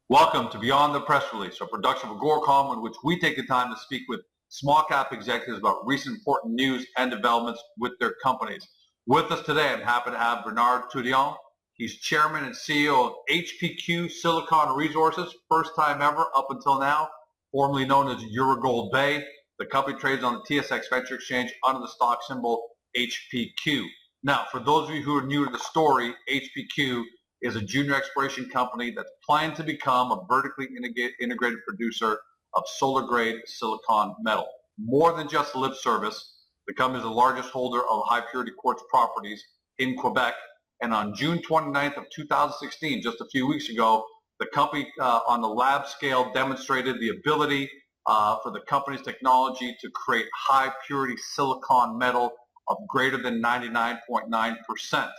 Welcome to Beyond the Press Release, a production of Agoracom in which we take the time to speak with small cap executives about recent important news and developments with their companies. With us today, I'm happy to have Bernard Tudillon. He's chairman and CEO of HPQ Silicon Resources, first time ever up until now, formerly known as Eurogold Bay. The company trades on the TSX Venture Exchange under the stock symbol HPQ. Now, for those of you who are new to the story, HPQ is a junior exploration company that's planning to become a vertically integrated producer of solar-grade silicon metal. More than just lip service, the company is the largest holder of high purity quartz properties in Quebec. And on June 29th of 2016, just a few weeks ago, the company on the lab scale demonstrated the ability for the company's technology to create high purity silicon metal of greater than 99.9%.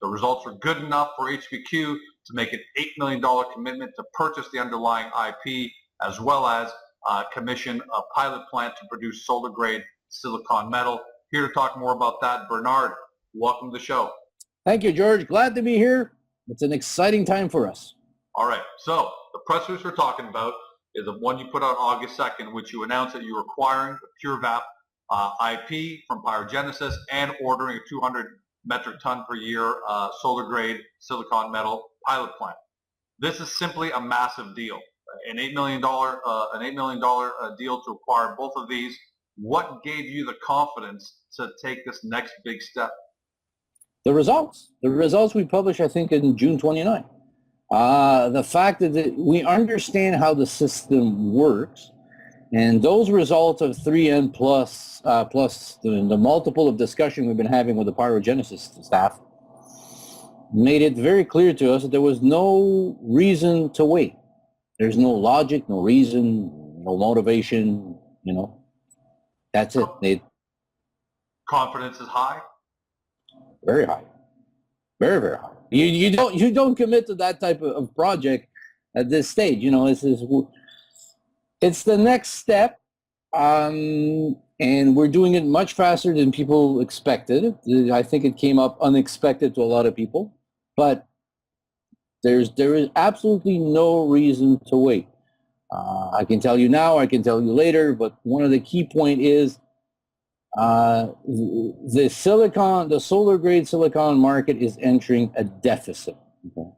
The results were good enough for HPQ to make an $8 million commitment to purchase the underlying IP, as well as commission a pilot plant to produce solar-grade silicon metal. Here to talk more about that, Bernard, welcome to the show. Thank you, George. Glad to be here. It's an exciting time for us. All right, so the press release we're talking about is the one you put out August 2nd, which you announced that you're acquiring the PureVap IP from Pyrogenesis and ordering a 200 metric ton per year solar grade silicon metal pilot plant. This is simply a massive deal, an $8 million deal to acquire both of these. What gave you the confidence to take this next big step? The results we published, I think, in June 29. The fact that we understand how the system works, and those results of 3N plus the multiple of discussion we've been having with the Pyrogenesis staff made it very clear to us that there was no reason to wait. There's no logic, no reason, no motivation, That's it. Confidence is high? Very high. Very, very high. You don't commit to that type of project at this stage. It's the next step, and we're doing it much faster than people expected. I think it came up unexpected to a lot of people, but there is absolutely no reason to wait. I can tell you now, I can tell you later, but one of the key point is the solar grade silicon market is entering a deficit. Okay?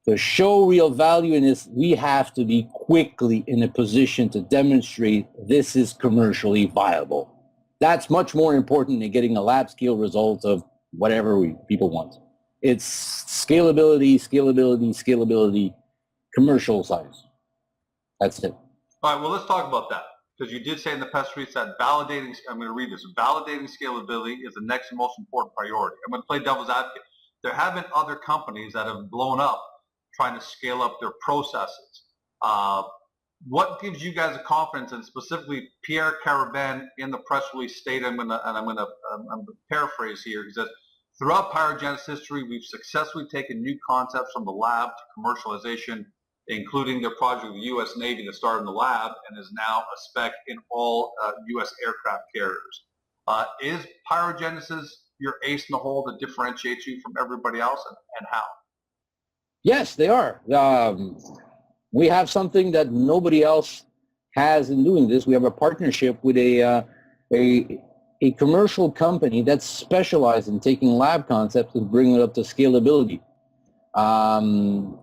To show real value in this, we have to be quickly in a position to demonstrate this is commercially viable. That's much more important than getting a lab scale result of whatever people want. It's scalability, commercial size. That's it. All right, well, let's talk about that. Because you did say in the press release that validating, I'm going to read this, validating scalability is the next most important priority. I'm going to play devil's advocate. There have been other companies that have blown up trying to scale up their processes. What gives you guys the confidence, and specifically Pierre Carabin in the press release stated, I'm going to paraphrase here, he says, throughout Pyrogenesis history, we've successfully taken new concepts from the lab to commercialization, including their project with the U.S. Navy that started in the lab and is now a spec in all U.S. aircraft carriers. Is Pyrogenesis your ace in the hole that differentiates you from everybody else, and how? Yes, they are. We have something that nobody else has in doing this. We have a partnership with a commercial company that's specialized in taking lab concepts and bringing it up to scalability.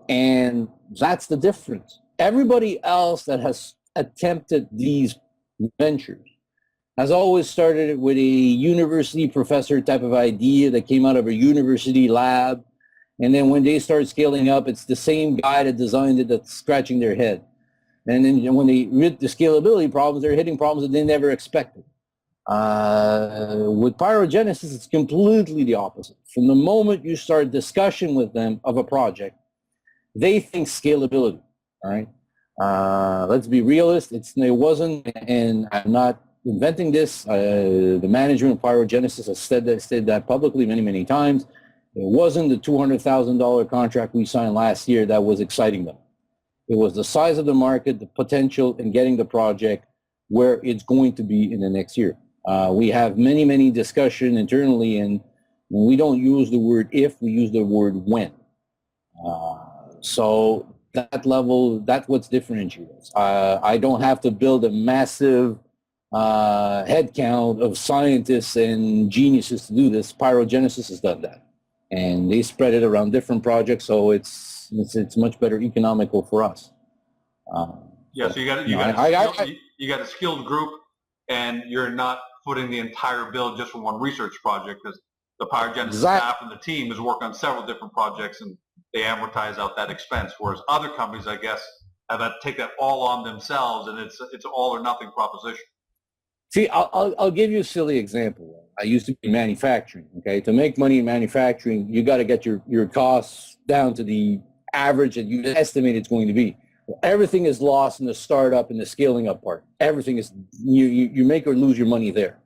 And that's the difference. Everybody else that has attempted these ventures has always started with a university professor type of idea that came out of a university lab. And then when they start scaling up, it's the same guy that designed it that's scratching their head. And then when they hit the scalability problems, they're hitting problems that they never expected. With Pyrogenesis, it's completely the opposite. From the moment you start discussion with them of a project, they think scalability, all right? Let's be realist. It wasn't, and I'm not inventing this. The management of Pyrogenesis has said that publicly many, many times. It wasn't the $200,000 contract we signed last year that was exciting them. It was the size of the market, the potential, and getting the project where it's going to be in the next year. We have many, many discussions internally, and we don't use the word if, we use the word when. So that level, that's what's differentiates us. I don't have to build a massive headcount of scientists and geniuses to do this. Pyrogenesis has done that, and they spread it around different projects, so it's much better economical for us. Yeah, so you got a skilled group, and you're not footing the entire bill just for one research project, because the Pyrogenesis staff and the team is working on several different projects, and they amortize out that expense. Whereas other companies, I guess, have had to take that all on themselves, and it's all or nothing proposition. See, I'll give you a silly example. I used to be in manufacturing. Okay, to make money in manufacturing, you got to get your costs down to the average that you estimate it's going to be. Everything is lost in the startup and the scaling up part. Everything is you make or lose your money there.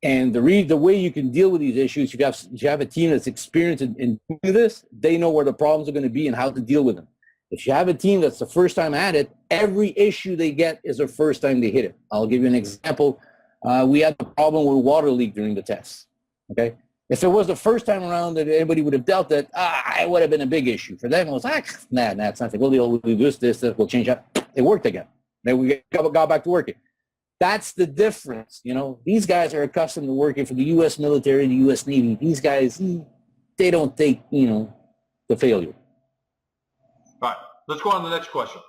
And the way you can deal with these issues, you have a team that's experienced in doing this. They know where the problems are going to be and how to deal with them. If you have a team that's the first time at it, every issue they get is the first time they hit it. I'll give you an example. We had a problem with water leak during the tests. Okay, if it was the first time around that anybody would have dealt it, it would have been a big issue. For them, it was nah, it's nothing. We'll do this, we'll change that. It worked again. Then we got back to working. That's the difference. You know, these guys are accustomed to working for the U.S. military, the U.S. Navy. These guys, they don't take, the failure. All right, let's go on to the next question.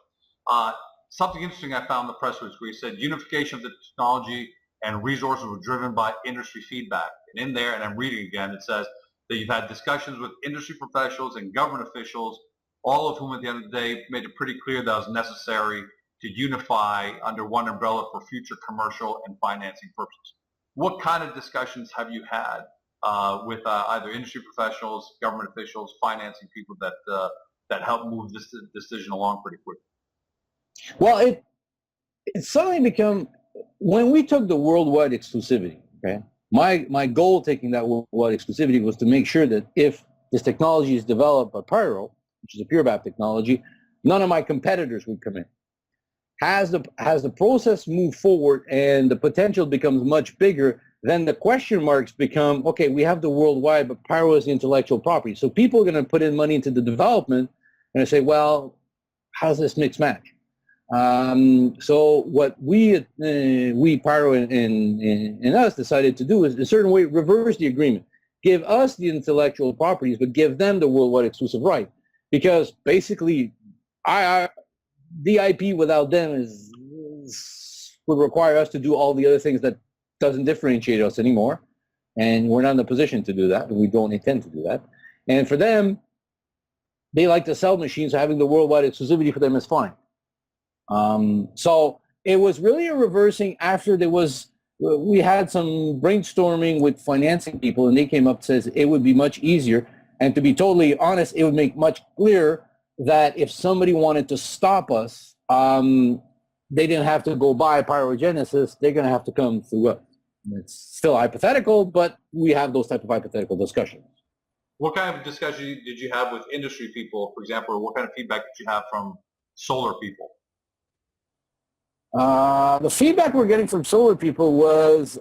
Something interesting I found in the press release where you said unification of the technology and resources were driven by industry feedback. And in there, and I'm reading again, it says that you've had discussions with industry professionals and government officials, all of whom at the end of the day made it pretty clear that it was necessary to unify under one umbrella for future commercial and financing purposes. What kind of discussions have you had with either industry professionals, government officials, financing people that help move this decision along pretty quickly? Well, it's suddenly become, when we took the worldwide exclusivity, okay, my goal taking that worldwide exclusivity was to make sure that if this technology is developed by Pyro, which is a pure BAP technology, none of my competitors would come in. As the process moved forward and the potential becomes much bigger, then the question marks become, okay, we have the worldwide, but Pyro is the intellectual property. So people are going to put in money into the development and I say, well, how's this mix match? So what we Pyro and us decided to do is, in a certain way, reverse the agreement. Give us the intellectual properties, but give them the worldwide exclusive right. Because basically, the IP without them would require us to do all the other things that doesn't differentiate us anymore. And we're not in a position to do that, and we don't intend to do that. And for them, they like to sell machines, so having the worldwide exclusivity for them is fine. So it was really a reversing after we had some brainstorming with financing people, and they came up and says it would be much easier. And to be totally honest, it would make much clearer that if somebody wanted to stop us, they didn't have to go buy Pyrogenesis. They're going to have to come through us. It's still hypothetical, but we have those type of hypothetical discussions. What kind of discussion did you have with industry people, for example, or what kind of feedback did you have from solar people? The feedback we're getting from solar people was,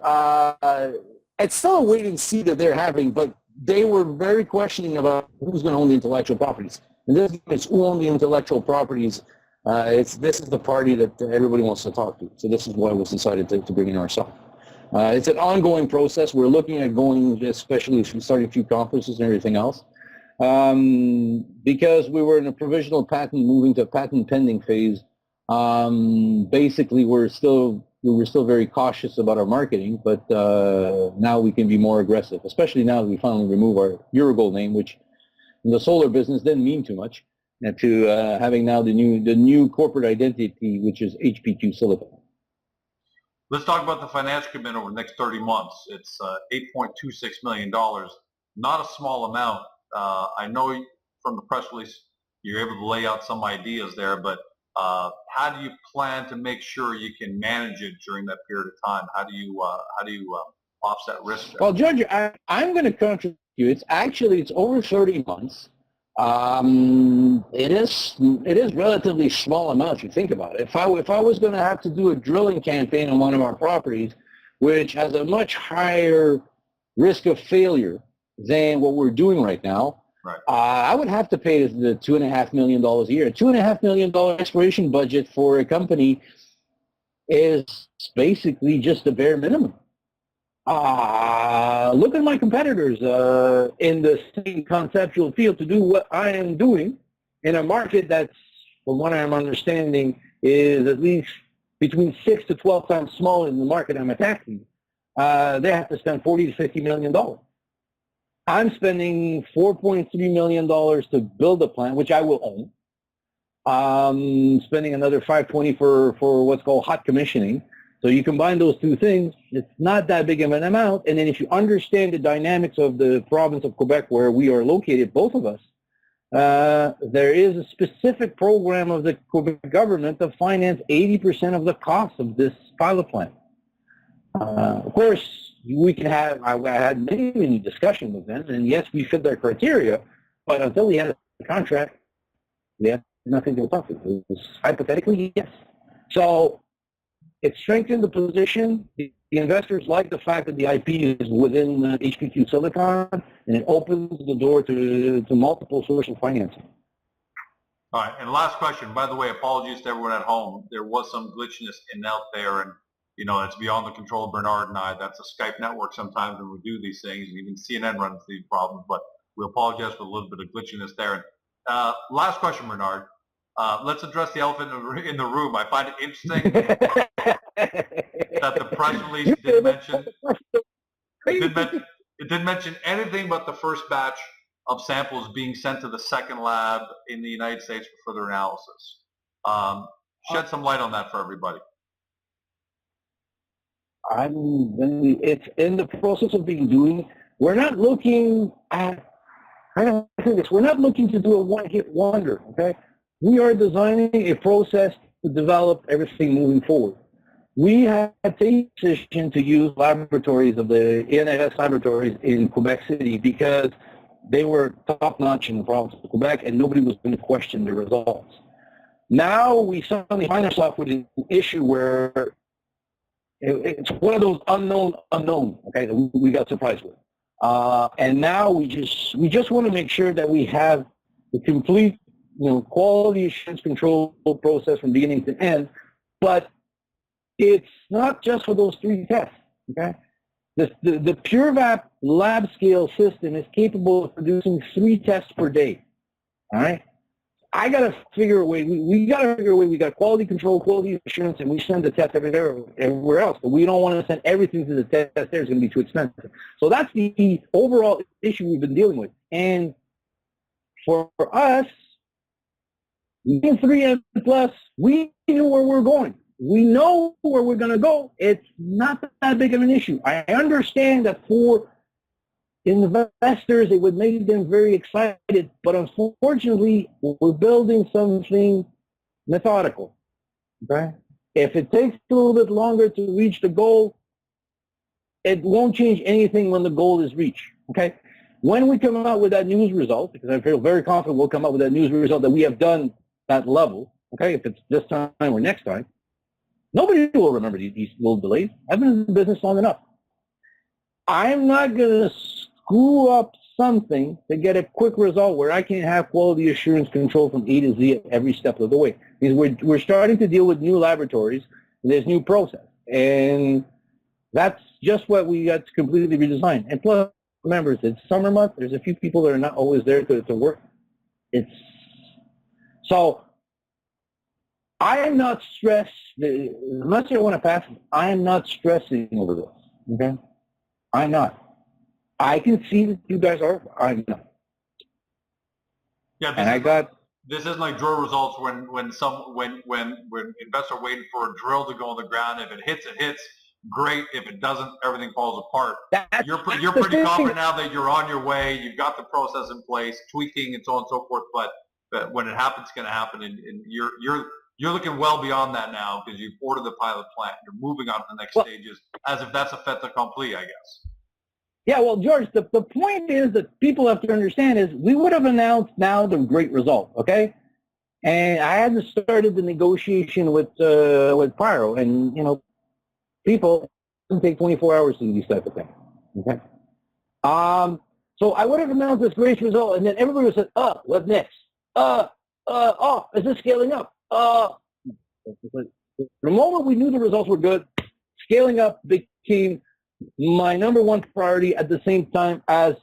it's still a wait and see that they're having, but they were very questioning about who's going to own the intellectual properties. And this is who owns the intellectual properties. This is the party that everybody wants to talk to. So this is why we decided to bring in ourselves. It's an ongoing process. We're looking at going, especially if we started a few conferences and everything else, because we were in a provisional patent, moving to a patent pending phase. Basically, we were still very cautious about our marketing, but now we can be more aggressive, especially now that we finally remove our Eurogold name, which in the solar business didn't mean too much, and to having now the new corporate identity, which is HPQ Silicon. Let's talk about the financial commitment over the next 30 months. It's $8.26 million, not a small amount. I know from the press release you're able to lay out some ideas there, but how do you plan to make sure you can manage it during that period of time? How do you offset risk there? Well, Judge, I'm going to contradict you. It's over 30 months. It is relatively small amount if you think about it. If I was going to have to do a drilling campaign on one of our properties, which has a much higher risk of failure than what we're doing right now, Right. I would have to pay the $2.5 million a year. $2.5 million exploration budget for a company is basically just the bare minimum. Look at my competitors in the same conceptual field to do what I am doing in a market that's, from what I'm understanding, is at least between 6 to 12 times smaller than the market I'm attacking. They have to spend $40 to $50 million. I'm spending $4.3 million to build a plant, which I will own. Spending another $520 for what's called hot commissioning. So you combine those two things, it's not that big of an amount. And then if you understand the dynamics of the province of Quebec where we are located, both of us, there is a specific program of the Quebec government to finance 80% of the cost of this pilot plant. Of course, we can have, I had many discussions with them, and yes, we fit their criteria, but until we had a contract, we had nothing to talk to. It was hypothetically, yes. So it strengthened the position. The investors like the fact that the IP is within HPQ Silicon, and it opens the door to multiple sources of financing. All right, and last question. By the way, apologies to everyone at home. There was some glitchiness out there, and you know, it's beyond the control of Bernard and I. That's a Skype network sometimes when we do these things. Even CNN runs these problems, but we apologize for a little bit of glitchiness there. And last question, Bernard. Let's address the elephant in the room. I find it interesting that the press release didn't mention anything but the first batch of samples being sent to the second lab in the United States for further analysis. Shed some light on that for everybody. It's in the process of being doing. We're not looking at, I don't say this, we're not looking to do a one-hit wonder, okay? We are designing a process to develop everything moving forward. We had taken the decision to use laboratories of the NFS laboratories in Quebec City because they were top-notch in the province of Quebec and nobody was going to question the results. Now we suddenly find ourselves with an issue where it's one of those unknown, okay, that we got surprised with. And now we just want to make sure that we have the complete, quality assurance control process from beginning to end. But it's not just for those 3 tests, okay? The PureVap lab scale system is capable of producing 3 tests per day, all right? I got to figure a way, we got to figure a way, we got quality control, quality assurance, and we send the test everywhere else. But we don't want to send everything to the test there. It's going to be too expensive. So that's the overall issue we've been dealing with. And for us, in 3M plus, we knew where we're going. We know where we're going to go. It's not that big of an issue. I understand that for investors, it would make them very excited, but unfortunately, we're building something methodical, okay? If it takes a little bit longer to reach the goal, it won't change anything when the goal is reached, okay? When we come out with that news result, because I feel very confident we'll come out with that news result that we have done that level, okay, if it's this time or next time, nobody will remember these little delays. I've been in the business long enough. I'm not going to screw up something to get a quick result where I can have quality assurance control from A to Z at every step of the way. Because we're starting to deal with new laboratories, and there's new process. And that's just what we got to completely redesign. And plus, remember, it's summer month. There's a few people that are not always there to work. So I am not stressed. Unless you want to pass, I am not stressing over this, okay? I'm not. I can see that you guys are. I'm not. Yeah, this isn't like drill results when investors are waiting for a drill to go on the ground. If it hits, it hits. Great. If it doesn't, everything falls apart. You're pretty confident now that you're on your way. You've got the process in place, tweaking and so on and so forth. But when it happens, it's going to happen, and you're looking well beyond that now because you've ordered the pilot plant. You're moving on to the next stages as if that's a fait accompli, I guess. Yeah, well, George, the point is that people have to understand is we would have announced now the great result, okay? And I hadn't started the negotiation with Pyro, and, people, it doesn't take 24 hours to do these type of things, okay? So I would have announced this great result, and then everybody would have said, what next? Is this scaling up? The moment we knew the results were good, scaling up became my number one priority at the same time as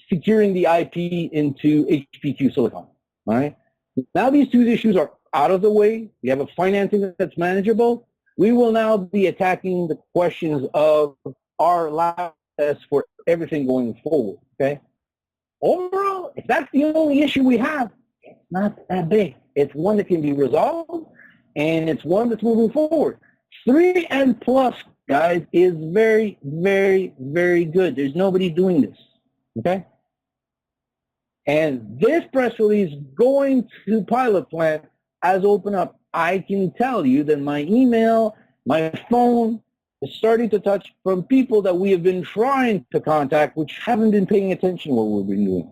securing the IP into HPQ Silicon. All right. Now these two issues are out of the way. We have a financing that's manageable. We will now be attacking the questions of our lab tests for everything going forward. Okay. Overall, if that's the only issue we have, it's not that big. It's one that can be resolved, and it's one that's moving forward. 3N plus, guys, is very, very, very good. There's nobody doing this, okay? And this press release going to pilot plant has opened up. I can tell you that my email, my phone is starting to touch from people that we have been trying to contact, which haven't been paying attention to what we've been doing.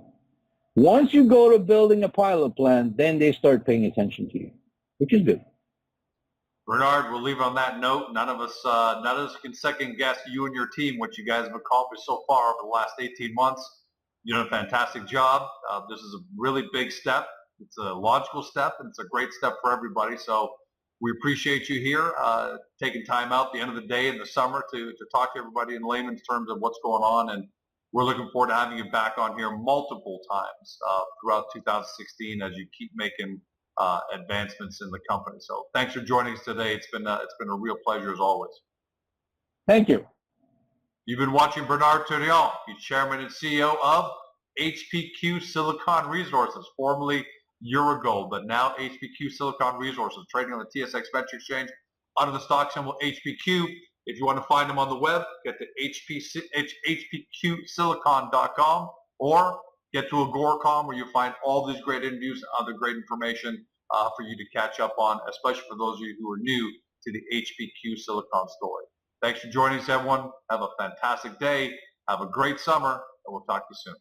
Once you go to building a pilot plant, then they start paying attention to you, which is good. Bernard, we'll leave on that note. None of us can second guess you and your team, what you guys have accomplished so far over the last 18 months. You've done a fantastic job. This is a really big step. It's a logical step, and it's a great step for everybody. So we appreciate you here, taking time out at the end of the day in the summer to talk to everybody in layman's terms of what's going on. And we're looking forward to having you back on here multiple times throughout 2016 as you keep making advancements in the company. So thanks for joining us today. It's been a real pleasure as always. Thank you. You've been watching Bernard Tourion. He's chairman and CEO of HPQ Silicon Resources, formerly Eurogold, but now HPQ Silicon Resources, trading on the TSX Venture Exchange under the stock symbol HPQ. If you want to find them on the web, get to hpqsilicon.com or get to Agoracom, where you'll find all these great interviews and other great information for you to catch up on, especially for those of you who are new to the HPQ Silicon story. Thanks for joining us, everyone. Have a fantastic day. Have a great summer, and we'll talk to you soon.